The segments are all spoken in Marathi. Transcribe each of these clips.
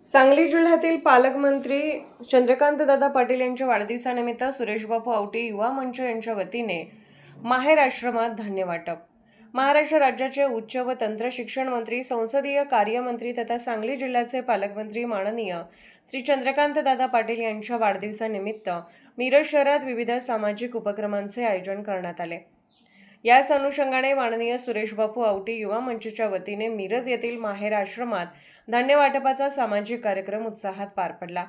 सांगली जिल्ह्यातील पालकमंत्री चंद्रकांतदादा पाटील यांच्या वाढदिवसानिमित्त सुरेशबापू आवटी युवा मंच यांच्या वतीने माहेर आश्रमात धान्य वाटप। महाराष्ट्र राज्याचे उच्च व तंत्र शिक्षण मंत्री, संसदीय कार्यमंत्री तथा सांगली जिल्ह्याचे पालकमंत्री माननीय श्री चंद्रकांतदादा पाटील यांच्या वाढदिवसानिमित्त मिरज शहरात विविध सामाजिक उपक्रमांचे आयोजन करण्यात आले। याच अनुषंगाने माननीय सुरेशबापू आवटी युवा मंचच्या वतीने मिरज येथील माहेर आश्रमात धान्य वाटपाचा सामाजिक कार्यक्रम उत्साहात पार पडला।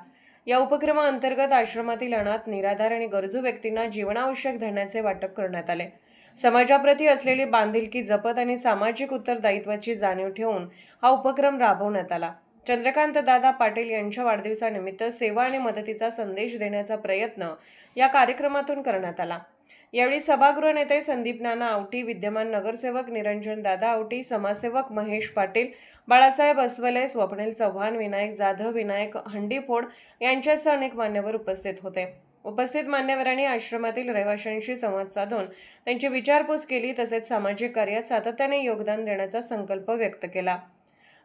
या उपक्रमाअंतर्गत आश्रमातील अनाथ, निराधार आणि गरजू व्यक्तींना जीवनावश्यक धान्याचे वाटप करण्यात आले। समाजाप्रती असलेली बांधिलकी जपत आणि सामाजिक उत्तरदायित्वाची जाणीव ठेवून हा उपक्रम राबवण्यात आला। चंद्रकांतदादा पाटील यांच्या वाढदिवसानिमित्त सेवा आणि मदतीचा संदेश देण्याचा प्रयत्न या कार्यक्रमातून करण्यात आला। यावेळी सभागृह नेते संदीप नाना आवटी, विद्यमान नगरसेवक निरंजन दादा आवटी, समाजसेवक महेश पाटील, बाळासाहेब अस्वले, स्वप्नील चव्हाण, विनायक जाधव, विनायक हंडीफोड यांच्यासह अनेक मान्यवर उपस्थित होते। उपस्थित मान्यवरांनी आश्रमातील रहिवाशांशी संवाद साधून त्यांची विचारपूस केली, तसेच सामाजिक कार्यात सातत्याने योगदान देण्याचा संकल्प व्यक्त केला।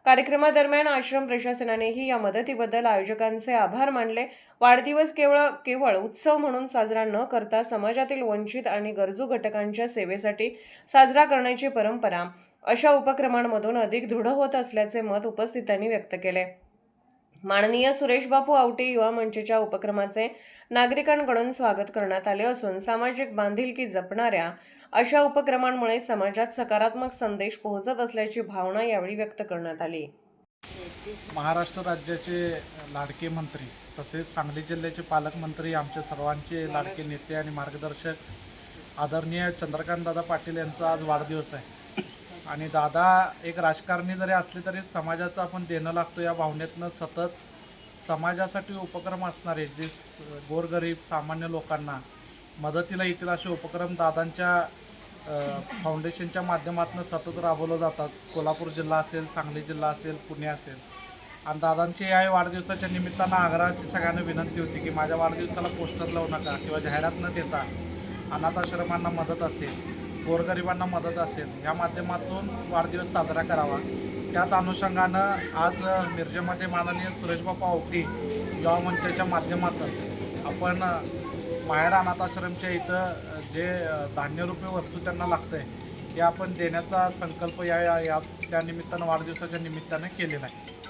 कार्यक्रमादरम्यान आश्रम प्रशासनानेही या मदतीबद्दल आयोजकांचे आभार मानले। वाढदिवस केवळ उत्सव म्हणून साजरा न करता समाजातील वंचित आणि गरजू घटकांच्या सेवेसाठी साजरा करण्याची परंपरा अशा उपक्रमांमधून अधिक दृढ होत असल्याचे मत उपस्थितांनी व्यक्त केले। माननीय सुरेशबापू आवटी युवा मंचच्या उपक्रमाचे नागरिकांकडून स्वागत करण्यात आले असून सामाजिक बांधिलकी जपणाऱ्या अशा उपक्रमांमुळे समाजात सकारात्मक संदेश पोहोचत असल्याची भावना यावेळी व्यक्त करण्यात आली। महाराष्ट्र राज्याचे लाडके मंत्री तसेच सांगली जिल्ह्याचे पालकमंत्री, आमचे सर्वांचे लाडके नेते आणि मार्गदर्शक आदरणीय चंद्रकांतदादा पाटील यांचा आज वाढदिवस आहे आणि दादा एक राजकारणी जरी असले तरी समाजाचं आपण देणं लागतो या भावनेतनं सतत समाजासाठी उपक्रम असणारे जे गोरगरीब सामान्य लोकांना मदतीला येतील असे उपक्रम दादांच्या फाउंडेशनच्या माध्यमातून सतत राबवलं जातात। कोल्हापूर जिल्हा असेल, सांगली जिल्हा असेल, पुणे असेल। आणि दादांची या वाढदिवसाच्या निमित्तानं आग्रहाची सगळ्यांना विनंती होती की माझ्या वाढदिवसाला पोस्टर लावू नका किंवा जाहिरात न देता अनाथ आश्रमांना मदत असेल, गोरगरिबांना मदत असेल या माध्यमातून वाढदिवस साजरा करावा। त्याच अनुषंगानं आज मिरजेमध्ये माननीय सुरेशबापू आवटी युवा मंचाच्या माध्यमातून आपण माहेर अनाथ आश्रमच्या इथं जे धान्यरूपी वस्तू त्यांना लागतं आहे ते आपण देण्याचा संकल्प त्या निमित्तानं वाढदिवसाच्या निमित्तानं केलेला आहे।